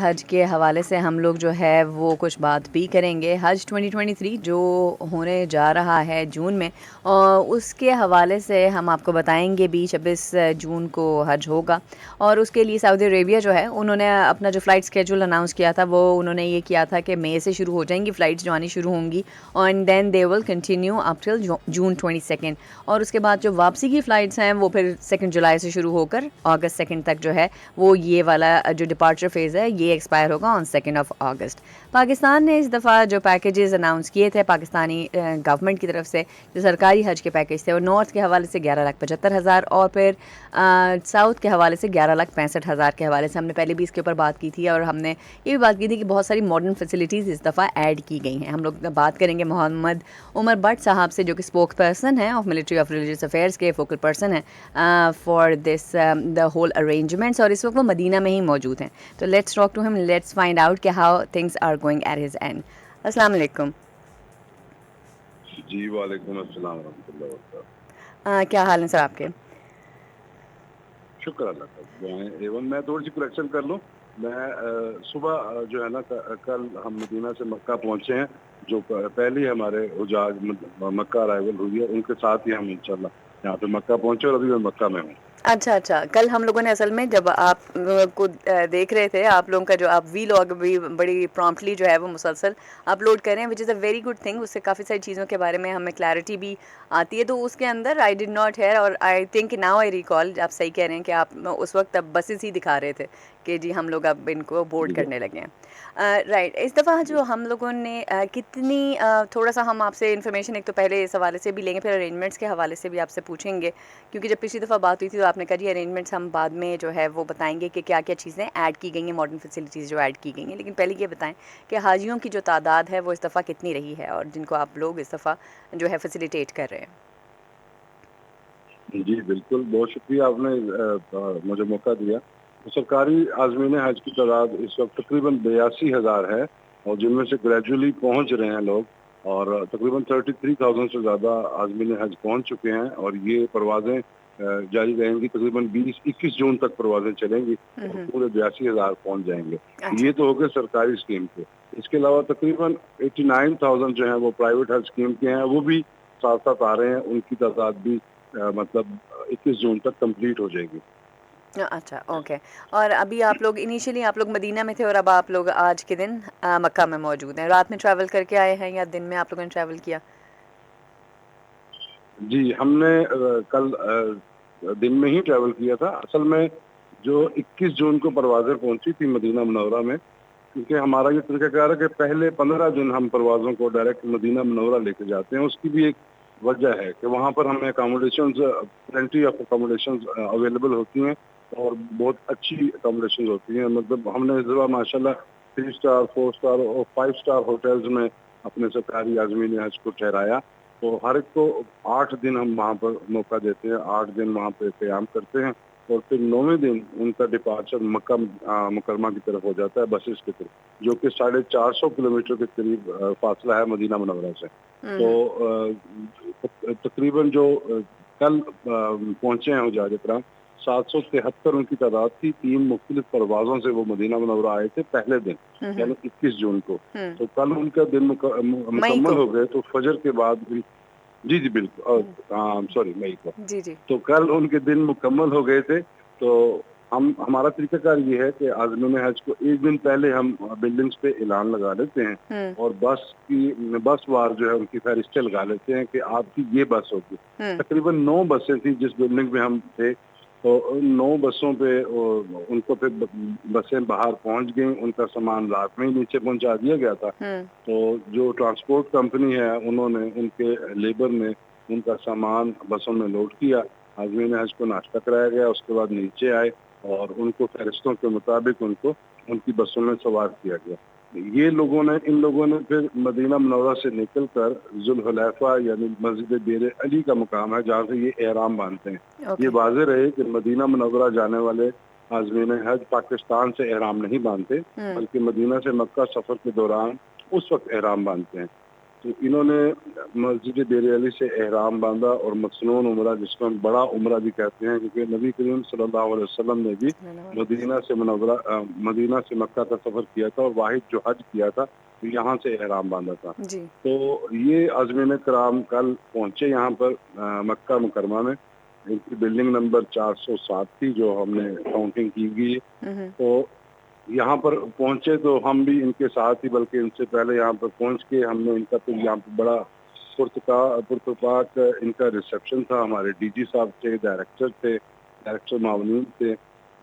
हज के हवाले से हम लोग जो है वो कुछ बात भी करेंगे। हज 2023 जो होने जा रहा है जून में, और उसके हवाले से हम आपको बताएंगे भी 26 जून को हज होगा। और उसके लिए सऊदी अरेबिया जो है उन्होंने अपना जो फ़्लाइट स्केड्यूल अनाउंस किया था, वो उन्होंने ये किया था कि मई से शुरू हो जाएंगी फ़्लाइट्स जो आनी शुरू होंगी, and then they will continue up till June 22। और उसके बाद जो वापसी की फ़्लाइट्स हैं वो फिर 2 जुलाई से शुरू होकर अगस्त 2 तक जो है वो ये वाला जो डिपार्चर फेज़ है ये एक्सपायर होगा ऑन 2 अगस्त। पाकिस्तान ने इस दफ़ा जो पैकेजेस अनाउंस किए थे पाकिस्तानी गवर्नमेंट की तरफ से, जो सरकारी हज के पैकेज थे, वो नॉर्थ के हवाले से 11,75,000 और फिर साउथ के हवाले से 11,65,000 के हवाले से। हमने पहले भी इसके ऊपर बात की थी और हमने ये भी बात की थी कि बहुत सारी मॉडर्न फैसिलिटीज़ इस दफ़ा ऐड की गई हैं। हम लोग बात करेंगे मोहम्मद उमर भट्ट साहब से, जो कि स्पोक पर्सन है of military of religious affairs के, फोकल पर्सन है for this the whole arrangements, और इस वक्त वो मदीना में ही मौजूद हैं। तो let's talk to him, let's find out कि how things are going at his end. अस्सलाम वालेकुम। जी वालेकुम अस्सलाम रहमतुल्लाहि व बरकातहू। क्या हाल है सर आपके? शुक्र अल्लाह का। एवं मैं थोड़ी सी करेक्शन कर लूँ। मैं सुबह जो है ना कल हम मदीना से मक्का पहुँचे हैं। जो पहली हमारे हुजाज मक्का अराइवल हुई है, उनके साथ ही हम इंशाल्लाह यहाँ पे मक्का पहुँचे और अभी मैं मक्का में हूँ। अच्छा अच्छा, कल हम लोगों ने असल में जब आप को देख रहे थे, आप लोगों का जो आप वी लॉग भी बड़ी प्रॉम्प्टली जो है वो मुसलसल अपलोड कर रहे हैं, which is a very good thing. उससे काफ़ी सारी चीज़ों के बारे में हमें क्लैरिटी भी आती है। तो उसके अंदर आई डिड नॉट हेयर, और I think now I recall, आप सही कह रहे हैं कि आप उस वक्त अब बसेस ही दिखा रहे थे कि जी हम लोग अब इनको बोर्ड जी करने लगे हैं। राइट, इस दफ़ा जी जो हम लोगों ने कितनी थोड़ा सा हम आपसे इन्फॉर्मेशन एक तो पहले इस हवाले से भी लेंगे, फिर अरेंजमेंट्स के हवाले से भी आपसे पूछेंगे, क्योंकि जब पिछली दफ़ा बात हुई थी तो आपने कहा जी अरेंजमेंट्स हम बाद में जो है वो बताएंगे कि क्या क्या चीज़ें ऐड की गई हैं, मॉडर्न फैसिलिटीज़ जो ऐड की गई हैं। लेकिन पहले ये बताएं कि हाजियों की जो तादाद है वो इस दफ़ा कितनी रही है और जिनको आप लोग इस दफ़ा जो है फैसिलिटेट कर रहे हैं। जी बिल्कुल, बहुत शुक्रिया आपने मुझे मौका दिया। तो सरकारी आज़मीन हज की तादाद इस वक्त तकरीबन 82,000 है, और जिनमें से ग्रेजुअली पहुंच रहे हैं लोग, और तकरीबन 33,000 से ज़्यादा आज़मीन हज पहुंच चुके हैं। और ये परवाज़ें जारी रहेंगी, तकरीबन 20-21 जून तक परवाज़ें चलेंगी और पूरे 82,000 पहुंच जाएंगे। अच्छा ये तो हो गए सरकारी स्कीम के। इसके अलावा तकरीबन 89,000 जो हैं वो प्राइवेट हज स्कीम के हैं, वो भी साथ साथ आ रहे हैं। उनकी तादाद भी मतलब 21 जून तक कंप्लीट हो जाएगी। अच्छा ओके। और अभी आप लोग इनिशियली आप लोग मदीना में थे और अब आप लोग आज के दिन मक्का में मौजूद हैं। रात में ट्रैवल करके आए हैं या दिन में आप लोगों ने ट्रैवल किया? जी, हमने कल दिन में ही ट्रैवल किया था। असल में जो 21 जून को परवाज़ें पहुंची थी मदीना मुनव्वरा में, क्योंकि हमारा ये तरीक़ाकार है कि पहले 15 दिन हम परवाज़ों को डायरेक्ट मदीना मुनव्वरा लेके जाते हैं। उसकी भी एक वजह है कि वहाँ पर हमें accommodations, plenty of accommodations available होती हैं, और बहुत अच्छी अकोमोडेशंस होती हैं। मतलब हमने इस दफ़ा माशाल्लाह 3 स्टार, 4 स्टार और 5 स्टार होटल्स में अपने सरकारी आज़मीन हज को ठहराया। तो हर एक को 8 दिन हम वहाँ पर मौका देते हैं, 8 दिन वहाँ पे क़याम करते हैं, और फिर 9वें दिन उनका डिपार्चर मक्का मुकरमा की तरफ हो जाता है, बसेस की तरफ, जो कि 450 किलोमीटर के करीब फासला है मदीना मुनव्वरा से। तो तकरीबन जो कल पहुँचे हैं हुज्जाज इकराम, 773 उनकी तादाद थी। 3 मुख्तलिफ परवाज़ों से वो मदीना मुनव्वरा आए थे पहले दिन, यानी 21 जून को। तो कल उनका दिन मई मुकम्मल को। हो गए, तो फजर के बाद भी। जी, जी, बिल्कुल, सॉरी, मई को। जी जी। तो कल उनके दिन मुकम्मल हो गए थे। तो हमारा तरीक़ाकार ये है कि आज़मीन हज को एक दिन पहले हम बिल्डिंग्स पे ऐलान लगा लेते हैं, और बस वार जो है उनकी फ़हरिस्तें लगा लेते हैं कि आपकी ये बस होगी। तकरीबन 9 बसें थी जिस बिल्डिंग में हम थे, तो उन 9 बसों पे उनको फिर बसें बाहर पहुँच गईं, उनका सामान रात में ही नीचे पहुँचा दिया गया था। तो जो ट्रांसपोर्ट कंपनी है, उन्होंने, उनके लेबर ने उनका सामान बसों में लोड किया। आज़मीन हज को नाश्ता कराया गया, उसके बाद नीचे आए और उनको फ़हरिस्तों के मुताबिक उनको उनकी बसों में सवार किया गया। इन लोगों ने फिर मदीना मुनव्वरा से निकलकर ज़ुल्हुलैफ़ा यानी मस्जिद बीर अली का मुकाम है, जहाँ से ये एहराम बांधते हैं। ये ओके। वाज़ेह रहे कि मदीना मुनव्वरा जाने वाले आज़मीन हज पाकिस्तान से एहराम नहीं बांधते, बल्कि मदीना से मक्का सफ़र के दौरान उस वक्त एहराम बांधते हैं। तो इन्होंने मस्जिद देर अली से एहराम बांधा और मसनून उम्रा, जिसको हम बड़ा उम्रा भी कहते हैं, क्योंकि नबी करीम सल्लल्लाहु अलैहि वसल्लम ने भी मदीना से मक्का का सफ़र किया था और वाहिद जो हज किया था तो यहाँ से एहराम बांधा था। जी। तो ये आज़मीन कराम कल पहुँचे यहाँ पर मक्का मुकरमा में। इनकी बिल्डिंग नंबर 407 थी जो हमने काउंटिंग की गई है। तो यहाँ पर पहुँचे तो हम भी इनके साथ ही, बल्कि इनसे पहले यहाँ पर पहुँच के हमने इनका तो यहाँ पर बड़ा पुरतपाक इनका रिसेप्शन था। हमारे डीजी साहब थे, डायरेक्टर मावनीन थे,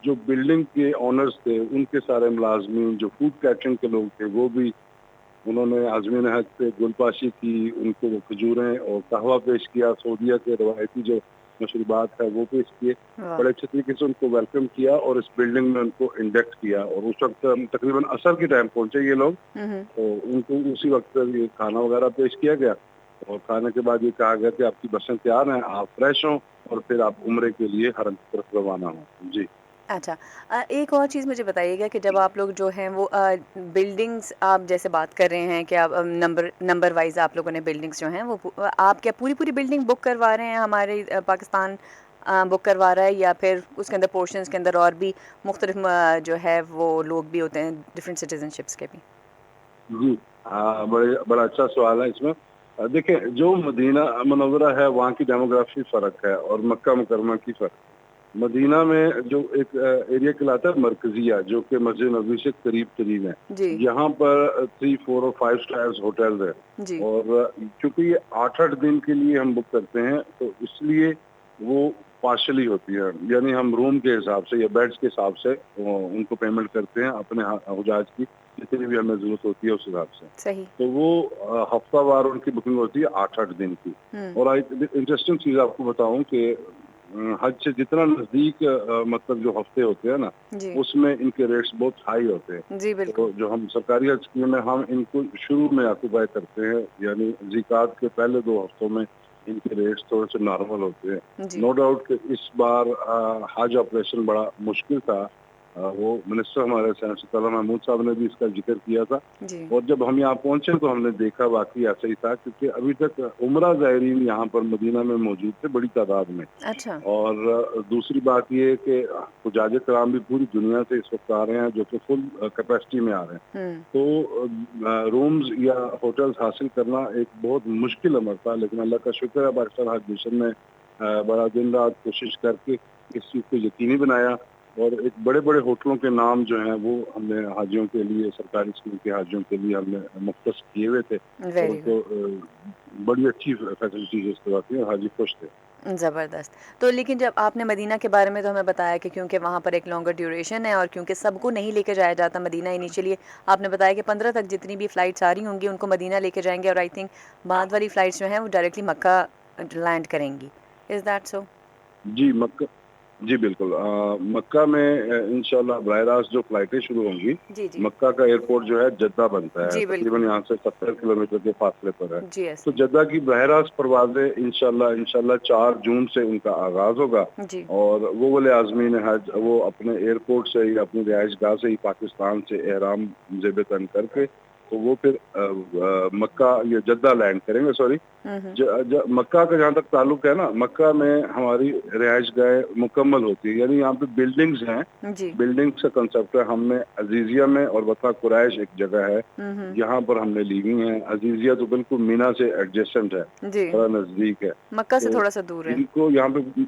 जो बिल्डिंग के ऑनर्स थे, उनके सारे मुलाजमीन, जो फूड कैटरिंग के लोग थे, वो भी उन्होंने आज़मीन हज पे गुलपाशी की, उनको वो खजूरें और कहवा पेश किया, सऊदीया के रवायती जो मशरूबात है वो पेश किए। बड़े अच्छे तरीके से उनको वेलकम किया और इस बिल्डिंग में उनको इंडक्ट किया। और उस वक्त तकरीबन असर के टाइम पहुंचे ये लोग, तो उनको उसी वक्त ये खाना वगैरह पेश किया गया और खाने के बाद ये कहा गया कि आपकी बसें तैयार हैं, आप फ्रेश हों और फिर आप उम्रे के लिए हरम की तरफ रवाना हों। जी। अच्छा, एक और चीज़ मुझे बताइएगा कि जब आप लोग जो हैं वो बिल्डिंग्स, आप जैसे बात कर रहे हैं कि आप नंबर वाइज आप लोगों ने बिल्डिंग्स जो हैं वो आप क्या पूरी बिल्डिंग बुक करवा रहे हैं, हमारे पाकिस्तान बुक करवा रहा है, या फिर उसके अंदर पोर्शंस के अंदर और भी मुख्तलिफ जो है वो लोग भी होते हैं डिफरेंट सिटीजनशिप्स के भी? जी, बड़ा अच्छा सवाल है इसमें। देखिए, जो मदीना मुनव्वरा है वहाँ की डेमोग्राफी फ़र्क है और मक्का मुकरमा की फ़र्क। मदीना में जो एक एरिया कहलाता है मरकजिया, जो कि मस्जिद नबवी से करीब है, जी। यहाँ पर 3, 4 और 5 स्टार्स होटल्स है। जी। और क्योंकि ये 8-8 दिन के लिए हम बुक करते हैं तो इसलिए वो पार्शली होती है, यानी हम रूम के हिसाब से या बेड्स के हिसाब से उनको पेमेंट करते हैं अपने हुजाज की जितनी भी हमें जरूरत होती है उस हिसाब से। सही। तो वो हफ्तावार उनकी बुकिंग होती है 8-8 दिन की। और इंटरेस्टिंग चीज़ आपको बताऊं कि हज से जितना नजदीक मतलब जो हफ्ते होते हैं ना, उसमें इनके रेट्स बहुत हाई होते हैं। जी बिल्कुल। तो जो हम सरकारी हज स्कीम में हम इनको शुरू में ऑक्यूपाई करते हैं, यानी ज़िकात के पहले 2 हफ्तों में इनके रेट्स थोड़े से नॉर्मल होते हैं। नो डाउट कि इस बार हज ऑपरेशन बड़ा मुश्किल था। वो मिनिस्टर हमारे सैयद महमूद साहब ने भी इसका जिक्र किया था। और जब हम यहाँ पहुंचे तो हमने देखा वाकई ऐसा ही था, क्योंकि अभी तक उम्रा ज़ायरीन यहाँ पर मदीना में मौजूद थे बड़ी तादाद में। अच्छा। और दूसरी बात ये है कि हुज्जाज कराम भी पूरी दुनिया से इस वक्त आ रहे हैं, जो कि फुल कैपेसिटी में आ रहे हैं। तो रूम्स या होटल्स हासिल करना एक बहुत मुश्किल अमर था, लेकिन अल्लाह का शुक्र है पाकिस्तान हज मिशन ने बड़ा दिन रात कोशिश करके इस चीज़ को यकीनी बनाया और एक बड़े होटलों के नाम जो हैं वो हमने हाजियों के लिए, सरकारी स्कूल के हाजियों के लिए हमने मुख्तस किए हुए थे। और तो बड़ी अच्छी फैसिलिटीज इस तरह थी और हाजी खुश थे। ज़बरदस्त। तो लेकिन जब आपने मदीना के बारे में तो हमें बताया कि क्योंकि वहाँ पर एक लॉन्गर ड्यूरेशन है और क्योंकि सबको नहीं लेके जाया जाता मदीना, इनिशियली आपने बताया कि 15 तक जितनी भी फ़्लाइट्स आ रही होंगी उनको मदीना लेके जाएंगे और आई थिंक बाद वाली फ़्लाइट्स जो हैं वो डायरेक्टली मक्का लैंड करेंगी। Is that so? जी जी बिल्कुल। मक्का में इंशाल्लाह बराह रास्त जो फ्लाइटें शुरू होंगी, मक्का का एयरपोर्ट जो है जद्दा बनता है, तकरीबन यहाँ से 70 किलोमीटर के फासले पर है। तो जद्दा की बराह रास्त परवाजें इंशाल्लाह 4 जून से उनका आगाज होगा। और वो वाले आज़मीन हज वो अपने एयरपोर्ट से या अपनी रिहाइश गाह से ही पाकिस्तान से एहराम ज़ेब तन करके तो वो फिर मक्का या जद्दा लैंड करेंगे। सॉरी, मक्का का जहाँ तक ताल्लुक है ना, मक्का में हमारी रिहाइश गाह मुकम्मल होती है, यानी यहाँ पे बिल्डिंग्स हैं। बिल्डिंग्स का कंसेप्ट है, हमने अजीजिया में और वता कुरैश एक जगह है यहाँ पर हमने ली हुई है। अजीजिया तो बिल्कुल मीना से एडजेसेंट है, थोड़ा नजदीक है, मक्का से थोड़ा सा दूर है। इनको यहाँ पे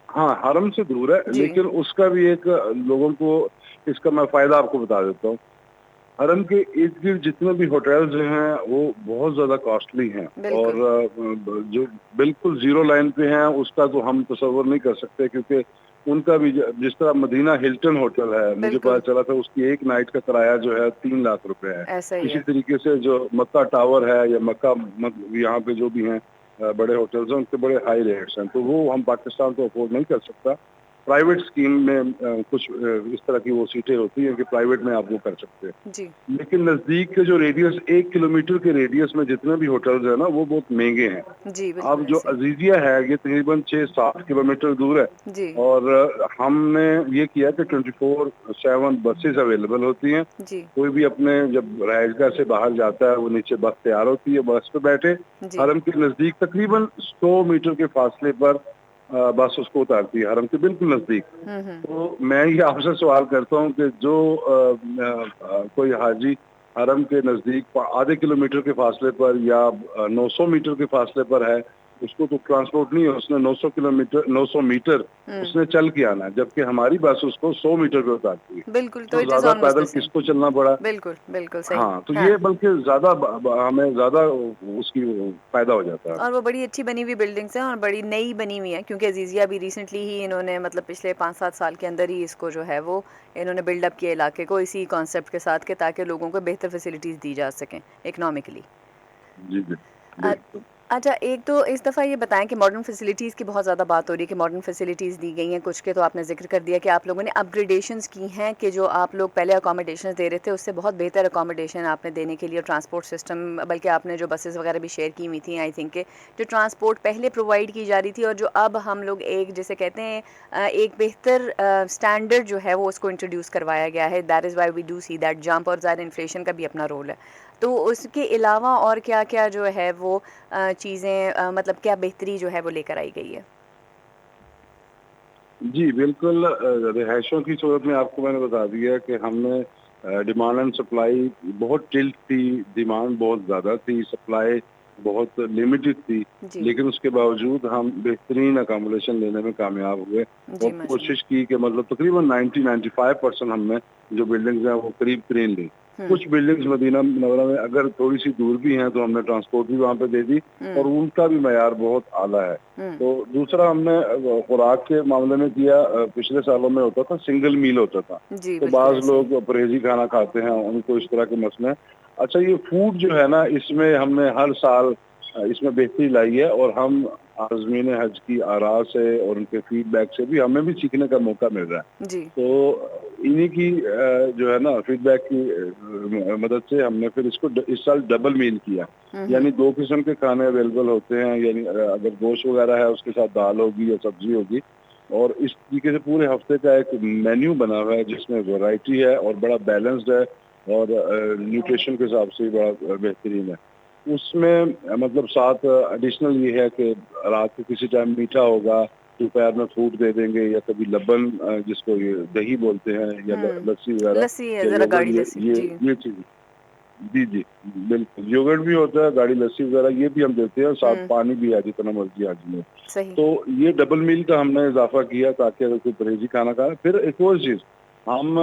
हाँ हरम से दूर है, लेकिन उसका भी एक लोगों को इसका मैं फायदा आपको बता देता हूँ। हरम के इर्द गिर्द जितने भी होटल्स हैं वो बहुत ज्यादा कॉस्टली हैं और जो बिल्कुल जीरो लाइन पे हैं उसका तो हम तसव्वुर नहीं कर सकते, क्योंकि उनका भी जिस तरह मदीना हिल्टन होटल है, मुझे पता चला था उसकी एक नाइट का किराया जो है 3 लाख रुपए है। इसी तरीके से जो मक्का टावर है या मक्का यहाँ पे जो भी हैं बड़े होटल्स हैं उनके बड़े हाई रेट्स हैं, तो वो हम पाकिस्तान को अफोर्ड नहीं कर सकता। प्राइवेट स्कीम में कुछ इस तरह की वो सीटें होती हैं कि प्राइवेट में आप वो कर सकते हैं। जी। लेकिन नज़दीक के जो रेडियस 1 किलोमीटर के रेडियस में जितने भी होटल्स हैं ना, वो बहुत महंगे हैं। जी, अब बिल्कुल जो ऐसे ही। अजीज़िया है ये तकरीबन 6-7 किलोमीटर दूर है जी, और हमने ये किया कि 24/7 बसेस अवेलेबल होती हैं। जी, कोई भी अपने जब रहायशगाह से बाहर जाता है वो नीचे बस तैयार होती है, बस पे बैठे जी। हरम के नज़दीक तकरीबन 100 मीटर के फासले पर बस उसको उतारती है हरम के बिल्कुल नज़दीक। हुँ। तो मैं ये आपसे सवाल करता हूँ कि जो कोई हाजी हरम के नज़दीक आधे किलोमीटर के फासले पर या 900 मीटर के फासले पर है, उसको तो ट्रांसपोर्ट नहीं है, उसने 900 मीटर हुँ। उसने चल के आना है, जबकि हमारी बस उसको 100 मीटर पे उतारती है। बिल्कुल, तो तो इट इज़ ज़्यादा ऑलमोस्ट द पैदल सेम। किसको चलना पड़ा? बिल्कुल, बिल्कुल सही। हाँ, तो हाँ। ये बल्कि ज़्यादा हमें ज़्यादा उसकी फ़ायदा हो जाता है। और वो बड़ी अच्छी बनी हुई बिल्डिंग्स हैं और बड़ी नई बनी हुई हैं, क्योंकि अज़ीज़िया भी रिसेंटली ही इन्होंने मतलब पिछले 5-7 साल के अंदर ही इसको जो है वो इन्होंने बिल्डअप किया इलाके को इसी कॉन्सेप्ट के साथ, कि ताकि लोगों को बेहतर फैसिलिटीज़ दी जा सकें इकोनॉमिकली। जी, जी। अ, बिल्कुल। अच्छा, एक तो इस दफ़ा ये बताएँ कि मॉडर्न फैसिलिटीज़ की बहुत ज़्यादा बात हो रही है कि मॉडर्न फैसिलिटीज़ दी गई हैं, कुछ के तो आपने ज़िक्र कर दिया कि आप लोगों ने अपग्रेडेशंस की हैं, कि जो आप लोग पहले अकोमोडेशंस दे रहे थे उससे बहुत बेहतर अकोमोडेशन आपने देने के लिए ट्रांसपोर्ट सिस्टम, बल्कि आपने जो बसेस वगैरह भी शेयर की हुई थी आई थिंक, कि जो ट्रांसपोर्ट पहले प्रोवाइड की जा रही थी और जो अब हम लोग एक जिसे कहते हैं एक बेहतर स्टैंडर्ड जो है वो उसको इंट्रोड्यूस करवाया गया है, that is why we do see that jump, और ज़ाहिर इन्फ्लेशन का भी अपना रोल है। तो उसके अलावा और क्या-क्या जो है वो चीज़ें मतलब क्या बेहतरी जो है वो लेकर आई गई है? जी, बिल्कुल रिहायशों की सूरत में आपको मैंने बता दिया कि हमने डिमांड एंड सप्लाई बहुत टिल्ट थी, डिमांड बहुत ज़्यादा थी, सप्लाई बहुत लिमिटेड थी, जी। लेकिन उसके बावजूद हम बेहतरीन अकोमोडेशन लेने में कामयाब हुए और जी, माशाल्लाह। कोशिश की कि मतलब तकरीबन 90-95% हमने जो बिल्डिंग्स हैं वो करीब-करीब ली। हुँ, कुछ बिल्डिंग्स मदीना मुनव्वरा में अगर थोड़ी-सी दूर भी हैं तो हमने ट्रांसपोर्ट भी वहाँ पे दे दी और हुँ, उनका भी मयार बहुत आला है। हुँ। तो दूसरा हमने खुराक के मामले में किया पिछले सालों में होता था सिंगल मील होता था। जी, तो बिल्कुल बाज़ ऐसे ही। लोग परहेज़ी खाना खाते हैं, उनको इस तरह के मसले हैं। अच्छा ये फूड जो है ना इसमें हमने हर साल इसमें बेहतरी लाई है और हम आज़मीन हज की आरा से और उनके फीडबैक से भी हमें भी सीखने का मौका मिल रहा है। जी। तो इन्हीं की जो है ना फीडबैक की मदद से हमने फिर इसको इस साल डबल मील किया। हुँ, हुँ। यानी 2 किस्म के खाने अवेलेबल होते हैं यानी अगर गोश्त वगैरह है उसके साथ दाल होगी या सब्जी होगी और इस तरीके से पूरे हफ्ते का एक मेन्यू बना हुआ है जिसमें वैरायटी है और बड़ा बैलेंस्ड है और न्यूट्रिशन के हिसाब से बड़ा बेहतरीन है। उसमें मतलब साथ एडिशनल ये है कि रात को किसी टाइम मीठा होगा, दोपहर में फ्रूट दे देंगे या कभी लबन जिसको ये दही बोलते हैं या हुँ। लस्सी वगैरह लस्सी है, या ज़रा योगर्ट गाढ़ी लस्सी। जी, ये चीज़ जी, जी, बिल्कुल। योगर्ट भी होता है, गाढ़ी लस्सी वगैरह ये भी हम देते हैं और साथ हुँ, पानी भी है जितना मर्ज़ी आदमी ले। सही। तो ये डबल मील का हमने इज़ाफ़ा किया ताकि अगर कोई परहेज़ी खाना खाए फिर एक और चीज़ हम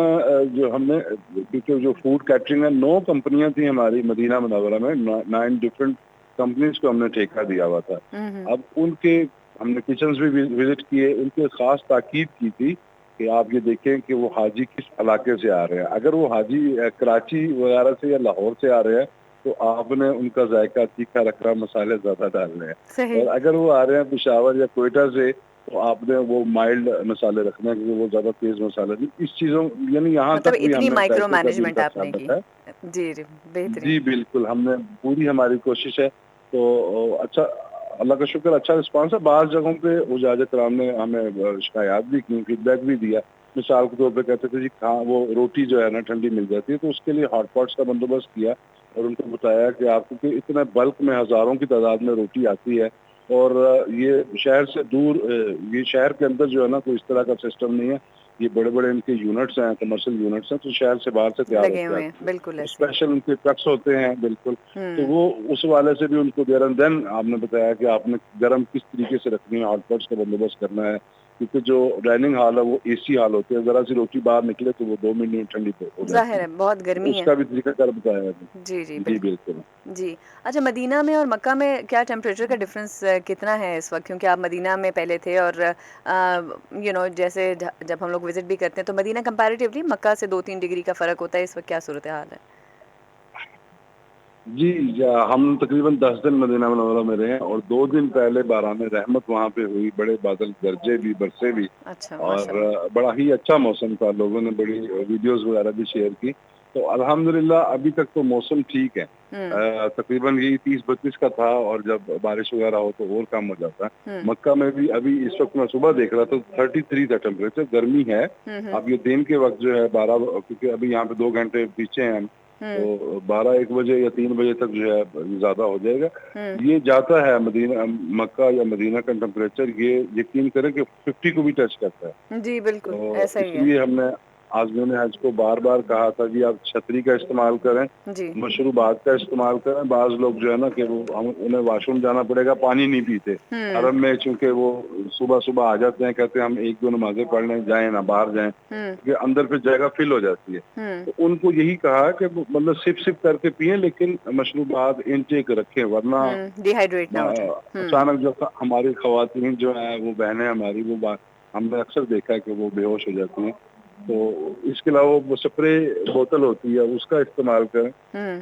जो हमने क्योंकि जो फूड कैटरिंग है 9 कंपनियाँ थी हमारी मदीना मुनव्वरा में 9 डिफरेंट कंपनीज़ को हमने ठेका दिया हुआ था। हुँ, हुँ। अब उनके हमने किचन्स भी विज़िट किए, उनके ख़ास ताकीद की थी कि आप ये देखें कि वो हाजी किस इलाके से आ रहे हैं। अगर वो हाजी कराची वगैरह से या लाहौर से आ रहे हैं, तो आपने उनका जायका तीखा रखना, मसाले ज़्यादा डालने हैं। सही। और अगर वो आ रहे हैं पेशावर या क्वेटा से, तो आपने वो माइल्ड मसाले रखने हैं क्योंकि वो ज़्यादा तेज़ मसाले नहीं। इस चीज़ों यानी यहाँ मतलब तक भी इतनी हमने माइक्रो जायके का भी मैनेजमेंट उनका आपने ख़्याल की। रखा है। जी, जी, बेहतरीन। जी, बिल्कुल, हमने पूरी हमारी कोशिश है। तो अच्छा अल्लाह का शुक्र अच्छा रिस्पॉन्स है। बाज़ जगहों पे उजाज कराम ने हमें शिकायत भी की, फीडबैक भी दिया। मिसाल के तौर पे कहते थे जी वो रोटी जो है ना ठंडी मिल जाती है, तो उसके लिए हॉट पॉट्स का बंदोबस्त किया और उनको बताया कि आपको कि इतने बल्क में हज़ारों की तादाद में रोटी आती है और ये शहर से दूर ये शहर के अंदर जो है ना कोई इस तरह का सिस्टम नहीं है। ये बड़े-बड़े इनके यूनिट्स हैं, कमर्शियल यूनिट्स हैं, तो शहर से बाहर से तैयार लगे होके हुए हैं, आती है। बिल्कुल तो ऐसे ही। स्पेशल उनके ट्रक्स होते हैं बिल्कुल, तो हुँ। वो उस हवाले से भी उनको देयर एंड देन आपने बताया कि आपने गरम किस तरीके से रखनी है, हॉट पॉट्स का बंदोबस्त करना है, क्योंकि जो डाइनिंग हॉल है वो एसी हॉल होते हैं, ज़रा-सी रोटी बाहर निकले तो वो 2 मिनट में ठंडी हो जाती ज़ाहिर है। है, बहुत तो गर्मी है। उसका भी तरीकाकार बताया है। जी, जी, जी, बिल्कुल। बिल्कुल। जी। अच्छा, मदीना में और मक्का में क्या टेम्परेचर का डिफ़रेंस कितना है इस वक़्त? क्योंकि आप मदीना में पहले थे और जैसे जब हम लोग विज़िट भी करते हैं तो मदीना कंपैरेटिवली मक्का से 2-3 डिग्री का फ़र्क होता है, इस वक़्त क्या सूरत-ए-हाल है? जी, हम तकरीबन 10 दिन मदीना मुनव्वरा में रहे और 2 दिन पहले बारान रहमत वहाँ पे हुई, बड़े बादल गरजे भी, बरसे भी अच्छा, और माशाल्लाह। बड़ा ही अच्छा मौसम था, लोगों ने बड़ी वीडियोज़ वगैरह भी शेयर की। तो अल्हम्दुलिल्लाह अभी तक तो मौसम ठीक है। हुँ, तकरीबन यही 30-32 का था और जब बारिश वगैरह हो तो और कम हो जाता है। हुँ, मक्का में भी अभी इस वक़्त मैं सुबह देख रहा था 33 था टेम्परेचर, गर्मी है। हुँ, हुँ, अब ये दिन के वक़्त जो है 12 क्योंकि अभी यहाँ पे 2 घंटे पीछे हैं हम, हुँ, तो 12-1 बजे या 3 बजे तक जो है ज़्यादा हो जाएगा। हुँ। ये जाता है मदीना मक्का या मदीना का टेम्परेचर, ये यकीन करें कि 50 को भी टच करता है। जी, बिल्कुल, तो ऐसा ही है। इसलिए हमने आज़मीन हज को बार-बार कहा था कि आप छतरी का इस्तेमाल करें, जी। मशरूबात का इस्तेमाल करें। बाज़ लोग जो है ना कि वो हम उन्हें वॉशरूम जाना पड़ेगा, पानी नहीं पीते। हुँ, हरम में चूँकि वो सुबह-सुबह आ जाते हैं, कहते हैं हम 1-2 नमाज़ें पढ़ लें, जाएँ ना बाहर जाएँ, हुँ, क्योंकि अंदर फिर जगह फ़िल हो जाती है। हुँ, तो उनको यही कहा कि वो मतलब सिप-सिप करके पिएँ लेकिन मशरूबात इनटेक रखें, वरना डिहाइड्रेट ना हो जाए। अचानक जो हमारी ख़वातीन जो हैं, वो बहनें हमारी, वो हमने अक्सर देखा है कि वो बेहोश हो जाती हैं। तो इसके अलावा वो स्प्रे बोतल होती है, उसका इस्तेमाल करें। हुँ,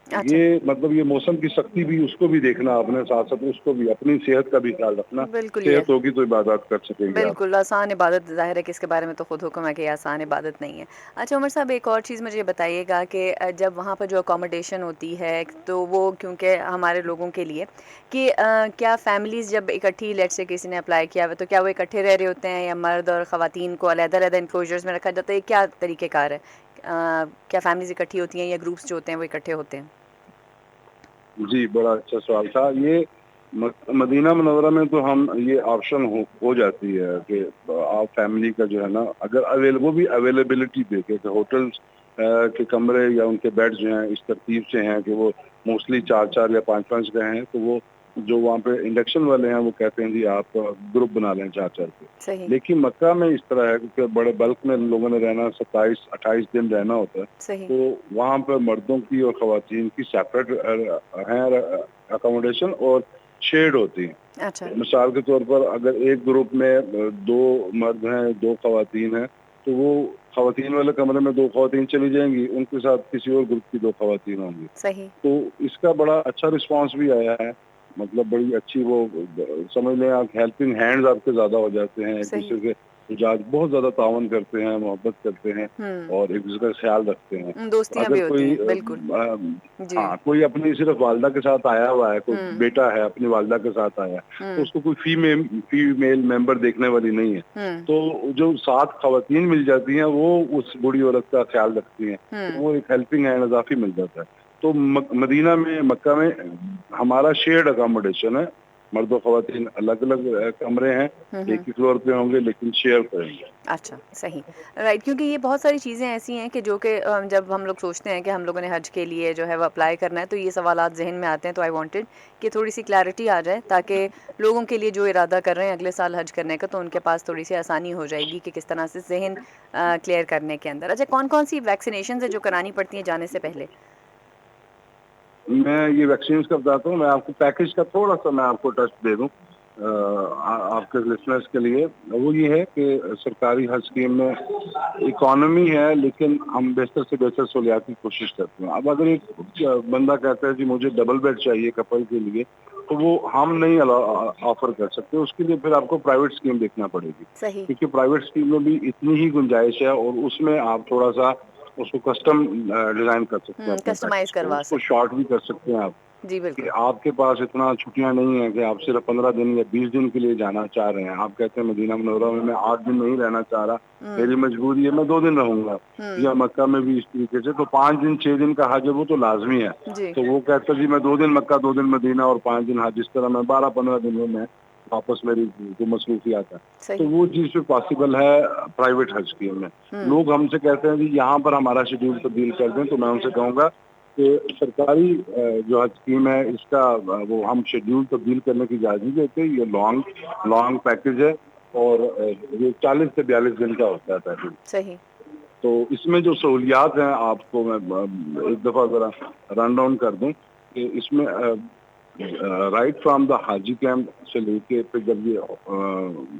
अच्छा। ये मतलब ये मौसम की सख्ती भी उसको भी देखना आपने, साथ-साथ उसको भी, अपनी सेहत का भी ख़्याल रखना। बिल्कुल, ये सेहत होगी तो इबादत कर सकेंगे आप। बिल्कुल, आसान इबादत ज़ाहिर है कि इसके बारे में तो खुद हुक्म है कि ये आसान इबादत नहीं है। अच्छा उमर साहब एक और चीज़ मुझे ये बताइएगा कि जब वहाँ पर जो अकोमोडेशन होती है तो वो क्योंकि हमारे लोगों के लिए कि क्या फैमिलीज़ जब इकट्ठी लेट्स से किसी ने अप्लाई किया हुआ तो क्या वो इकट्ठे रह रहे होते हैं या मर्द और ख़वातीन को अलग-अलग एनक्लोजर्स में रखा जाता है? क्या तरीक़ेकार है? क्या फैमिलीज़ इकट्ठी होती हैं या ग्रुप्स जो होते हैं वो इकट्ठे होते हैं? जी, बड़ा अच्छा सवाल था। ये मदीना मुनव्वरा में तो हम ये ऑप्शन हो जाती है कि आप फैमिली का जो है ना, अगर वो भी अवेलेबिलिटी देखे कि होटल्स के कमरे या उनके बेड जो हैं इस तरतीब से हैं कि वो मोस्टली 4-4 या 5-5 गए हैं, तो वो जो वहाँ पे इंडक्शन वाले हैं वो कहते हैं जी आप ग्रुप बना लें 4-4 के। सही, लेकिन मक्का में इस तरह है क्योंकि बड़े बल्क में लोगों ने रहना, 27-28 दिन रहना होता है। सही। तो वहाँ पर मर्दों की और ख़वातीन की सेपरेट हैं अकोमोडेशन और शेयर्ड होती हैं। अच्छा। मिसाल के तौर पर अगर एक ग्रुप में 2 मर्द हैं, 2 ख़वातीन हैं, तो वो ख़वातीन वाले कमरे में 2 ख़वातीन चली जाएँगी, उनके साथ किसी और ग्रुप की 2 ख़वातीन होंगी। सही। तो इसका बड़ा अच्छा रिस्पॉन्स भी आया है। मतलब बड़ी अच्छी वो समझ लें आप, हेल्पिंग हैंड्स आपके ज़्यादा हो जाते हैं, सही। एक-दूसरे के मिजाज बहुत ज़्यादा तावन करते हैं, मोहब्बत करते हैं हुँ। और एक-दूसरे का ख़्याल रखते हैं। दोस्तियाँ अगर भी होती कोई हैं, बिल्कुल। जी। हाँ, कोई अपनी सिर्फ़ वालिदा के साथ आया हुआ है, कोई हुँ, बेटा है अपनी वालिदा के साथ आया है, तो हुँ, उसको कोई फीमेल मेंबर देखने वाली नहीं है। हुँ, तो जो 7 ख़वातीन मिल जाती हैं, वो उस बूढ़ी औरत का ख़्याल रखती हैं। तो हुँ, वो एक हेल्पिंग हैंड इज़ाफ़ी मिल जाता है। तो मदीना में, मक्का में हमारा शेयर्ड अकोमोडेशन है। मर्द और ख़वातीन अलग-अलग कमरे हैं, हुँ, एक हुँ। ही फ्लोर पे होंगे लेकिन शेयर करेंगे। अच्छा, सही। राइट क्योंकि ये बहुत सारी चीज़ें ऐसी हैं कि जो कि जब हम लोग सोचते हैं कि हम लोगों ने हज के लिए जो है वो अप्लाई करना है, तो ये सवालात ज़हन में आते हैं। तो आई वांटेड कि थोड़ी-सी क्लैरिटी आ जाए ताकि लोगों के लिए जो इरादा कर रहे हैं अगले साल हज करने का, तो उनके पास थोड़ी-सी आसानी हो जाएगी कि किस तरह से ज़हन क्लियर करने के अंदर। अच्छा कौन-कौन सी वैक्सिनेशंस हैं जो करानी पड़ती हैं जाने से पहले? मैं ये वैक्सीन्स का बताता हूँ, मैं आपको पैकेज का थोड़ा-सा मैं आपको टच दे दूँ आपके लिसनर्स के लिए। वो ये है कि सरकारी हज स्कीम में इकॉनमी है, लेकिन हम बेहतर से बेहतर सहूलियात की कोशिश करते हैं। अब अगर एक बंदा कहता है कि मुझे डबल बेड चाहिए कपल के लिए, तो वो हम नहीं ऑफ़र कर सकते। उसके लिए फिर आपको प्राइवेट स्कीम देखना पड़ेगी। सही। क्योंकि प्राइवेट स्कीम में भी इतनी ही गुंजाइश है और उसमें आप थोड़ा-सा उसको कस्टम डिज़ाइन कर सकते हैं अपने पैकेज कस्टमाइज़ को। करवा उसको सकते हैं। शॉर्ट भी कर सकते हैं आप। जी, कि बिल्कुल। आपके पास इतना छुट्टियाँ नहीं है कि आप सिर्फ 15 दिन या 20 दिन के लिए जाना चाह रहे हैं। आप कहते हैं मदीना मुनव्वरा में मैं 8 दिन नहीं रहना चाह रहा, हुँ, मेरी मजबूरी है मैं 2 दिन रहूँगा। हुँ, या मक्का में भी इस तरीके से तो 5 दिन 6 दिन का हज है वो तो लाज़मी है। जी, तो वो कहता है जी मैं 2 दिन मक्का, 2 दिन मदीना और 5 दिन हज, इस तरह मैं 12-15 दिन में मैं वापस मेरी जो मसरूफियात है। तो सही। वो चीज़ फिर पॉसिबल है प्राइवेट हज स्कीम में। हुँ, लोग हमसे कहते हैं जी यहाँ पर हमारा शेड्यूल तब्दील कर दें, तो मैं उनसे कहूँगा कि सरकारी जो हज स्कीम है इसका वो हम शेड्यूल तब्दील करने की इजाज़त नहीं देते। ये लॉन्ग लॉन्ग पैकेज है और ये 40 से 42 दिन का होता है पैकेज। सही। तो इसमें जो सहूलियात हैं आपको मैं एक दफ़ा ज़रा रन डाउन कर दूँ कि इसमें right from the Haji camp से लेके फिर जब ये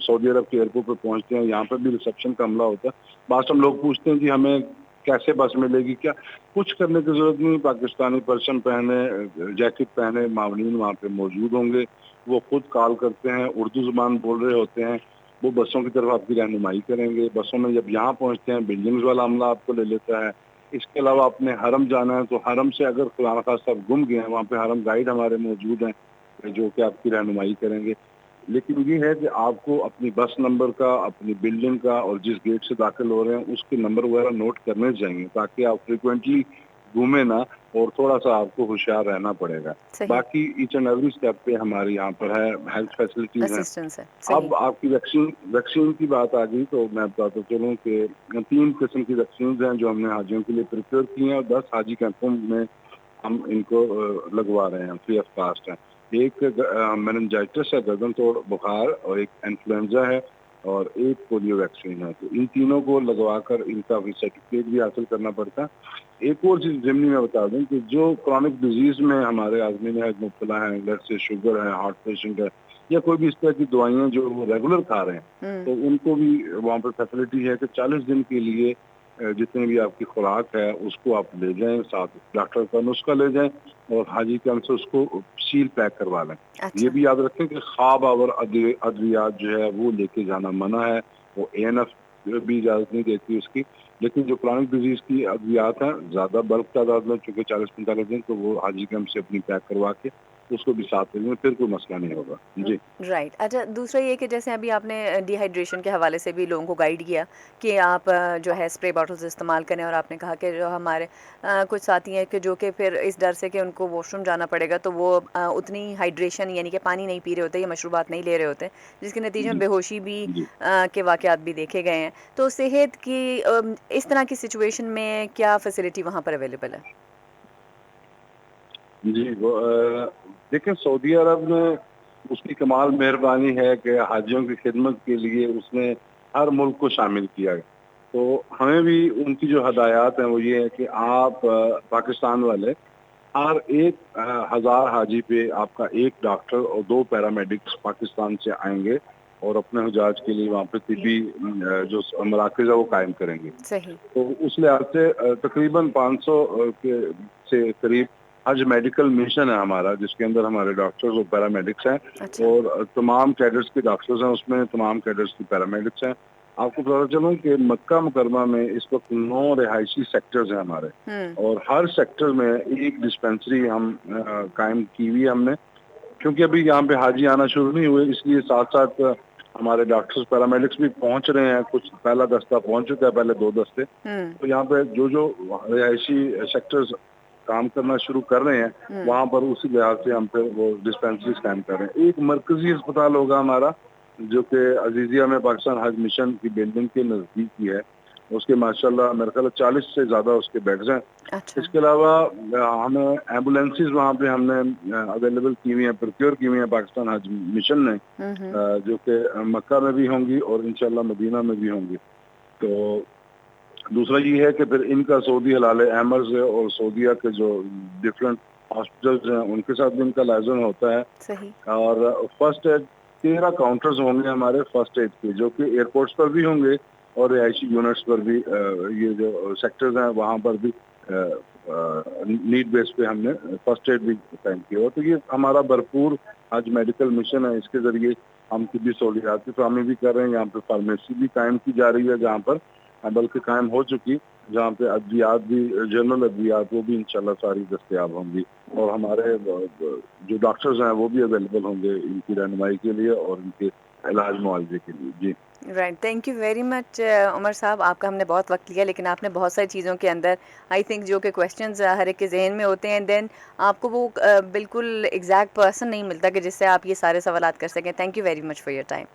सऊदी अरब के एयरपोर्ट पे पहुँचते हैं, यहाँ पर भी रिसेप्शन का अमला होता है। बाद हम लोग पूछते हैं कि हमें कैसे बस मिलेगी, क्या कुछ करने की जरूरत नहीं। पाकिस्तानी परचम पहने, जैकेट पहने मावनीन वहाँ पे मौजूद होंगे। वो खुद कॉल करते हैं, उर्दू जुबान बोल रहे होते हैं। वो बसों की तरफ आपकी रहनुमाई करेंगे। बसों में जब यहाँ पहुँचते हैं, बिल्डिंग्स वाला अमला आपको ले लेता है। इसके अलावा आपने हरम जाना है तो हरम से अगर खुदा न खास्ता आप गुम गए हैं, वहाँ पे हरम गाइड हमारे मौजूद हैं जो कि आपकी रहनुमाई करेंगे। लेकिन ये है कि आपको अपनी बस नंबर का, अपनी बिल्डिंग का और जिस गेट से दाखिल हो रहे हैं उसके नंबर वगैरह नोट करने चाहिए, ताकि आप फ्रिक्वेंटली घूमे ना, और थोड़ा सा आपको होशियार रहना पड़ेगा। सही। बाकी ईच एंड एवरी स्टेप पे हमारे यहाँ पर है, हेल्थ फैसिलिटीज हैं। असिस्टेंस है, सही। अब आपकी वैक्सीन वैक्सीन की बात आ गई तो मैं बताता चलूँ कि 3 किस्म की वैक्सीन हैं जो हमने हाजियों के लिए प्रिपेयर की हैं, और 10 हाजी कैंपों में हम इनको लगवा रहे हैं, फ्री ऑफ कास्ट है। एक मेनिंजाइटिस है, गर्दन तोड़ बुखार, और एक इन्फ्लुएंजा है, और एक पोलियो वैक्सीन है। तो इन तीनों को लगवाकर इनका भी सर्टिफिकेट भी हासिल करना पड़ता है। एक और चीज़ जिमनी में बता दूं कि जो क्रॉनिक डिजीज में हमारे आदमी में मुब्तला हैं, जैसे शुगर है, हार्ट पेशेंट है, या कोई भी इस तरह की दवाइयाँ जो वो रेगुलर खा रहे हैं, तो उनको भी वहाँ पर फैसिलिटी है कि 40 दिन के लिए जितनी भी आपकी खुराक है उसको आप ले जाएं, साथ डॉक्टर का नुस्खा ले जाएं, और हाजी कैंप से उसको सील पैक करवा लें। ये अच्छा। भी याद रखें कि ख्वाब और अद्वियात जो है वो लेके जाना मना है। वो एएनएफ भी इजाज़त नहीं देती उसकी। लेकिन जो क्रॉनिक डिजीज की अद्वियात हैं ज़्यादा बल्क तादाद में, चूँकि 40-45 दिन, तो वो हाजी कैंप से अपनी पैक करवा के उसको भी साथ ले लें, फिर कोई मसला नहीं होगा। जी। राइट। अच्छा, दूसरा ये कि जैसे अभी आपने डिहाइड्रेशन के हवाले से भी लोगों को गाइड किया कि आप जो है स्प्रे बॉटल्स इस्तेमाल करें, और आपने कहा कि जो हमारे कुछ साथी हैं कि जो कि फिर इस डर से कि उनको वॉशरूम जाना पड़ेगा तो वो उतनी हाइड्रेशन यानी कि पानी नहीं पी रहे होते या मशरूबात नहीं ले रहे होते, जिसके नतीजे में जी। बेहोशी भी जी। के वाक़यात भी देखे गए हैं। तो सेहत की इस तरह की सिचुएशन में क्या फैसिलिटी वहाँ पर अवेलेबल है? जी, वो देखिए, सऊदी अरब में उसकी कमाल मेहरबानी है कि हाजियों की खिदमत के लिए उसने हर मुल्क को शामिल किया है। तो हमें भी उनकी जो हदायत हैं वो ये है कि आप पाकिस्तान वाले हर एक 1000 हाजी पे आपका एक डॉक्टर और 2 पैरामेडिक्स पाकिस्तान से आएंगे, और अपने हुजाज के लिए वहाँ पे तिब्बी जो मराकज़ है वो कायम करेंगे। सही। तो उस लिहाज से तकरीबन 500 के से करीब हज मेडिकल मिशन है हमारा, जिसके अंदर हमारे डॉक्टर्स और पैरामेडिक्स हैं, अच्छा। और तमाम कैडर्स के डॉक्टर्स हैं उसमें, तमाम कैडर्स की पैरामेडिक्स हैं। आपको पता चलूँ कि मक्का मुकरमा में इस वक्त 9 रिहायशी सेक्टर्स हैं हमारे, हुँ। और हर सेक्टर में एक डिस्पेंसरी हम कायम की हुई है हमने। क्योंकि अभी यहाँ पे हाजी आना शुरू नहीं हुए, इसलिए साथ साथ हमारे डॉक्टर्स पैरामेडिक्स भी पहुँच रहे हैं। कुछ पहला दस्ता पहुँच चुका है, पहले 2 दस्ते। हुँ। तो यहाँ पे जो जो रिहायशी सेक्टर्स काम करना शुरू कर रहे हैं, हुँ। वहाँ पर उसी लिहाज से हम पे वो डिस्पेंसरीज कायम कर रहे हैं। एक मरकजी अस्पताल होगा हमारा, जो कि अजीजिया में पाकिस्तान हज मिशन की बिल्डिंग के नज़दीक ही है। उसके माशाल्लाह मेरे ख्याल 40 से ज़्यादा उसके बेड्स हैं। अच्छा। इसके अलावा हमें एम्बुलेंसेज वहाँ पे हमने अवेलेबल की हुई हैं, प्रोक्योर की हुई हैं पाकिस्तान हज मिशन ने, हुँ, हुँ। जो कि मक्का में भी होंगी और इंशाल्लाह मदीना में भी होंगी। तो दूसरा ये है कि फिर इनका सऊदी हलाल एमर्स है, और सऊदीया के जो डिफरेंट हॉस्पिटल्स हैं उनके साथ भी इनका लाइजन होता है। सही। और फर्स्ट एड 13 काउंटर्स होंगे हमारे फर्स्ट एड के, जो कि एयरपोर्ट्स पर भी होंगे, और रिहायशी यूनिट्स पर भी ये जो सेक्टर्स हैं वहाँ पर भी नीड बेस पे हमने फर्स्ट एड भी कायम किया हुआ। तो ये हमारा भरपूर आज मेडिकल मिशन है। इसके ज़रिए हम तिब्बी सहूलियात की फराहमी भी कर रहे हैं। यहाँ पे फार्मेसी भी कायम की जा रही है, जहाँ पर बल्कि कायम हो चुकी, जहाँ पे अद्वियात भी, जनरल अद्वियात, वो भी इंशाल्लाह सारी दस्तयाब होंगी, और हमारे जो डॉक्टर्स हैं वो भी अवेलेबल होंगे इनकी रहनुमाई के लिए और इनके इलाज मुआवजे के लिए। जी। Right. Thank you very much Umar sahab, आपका हमने बहुत वक्त लिया, लेकिन आपने बहुत सारी चीज़ों के अंदर आई थिंक जो कि क्वेश्चंस हर एक के जहन में होते हैं, देन आपको वो बिल्कुल एग्जैक्ट पर्सन नहीं मिलता कि जिससे आप ये सारे सवालात कर सकें। Thank you very much for your time.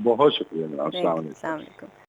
बहुत शुक्रिया। अस्सलाम थैंक यू। वालेकुम। अस्सलाम वालेकुम।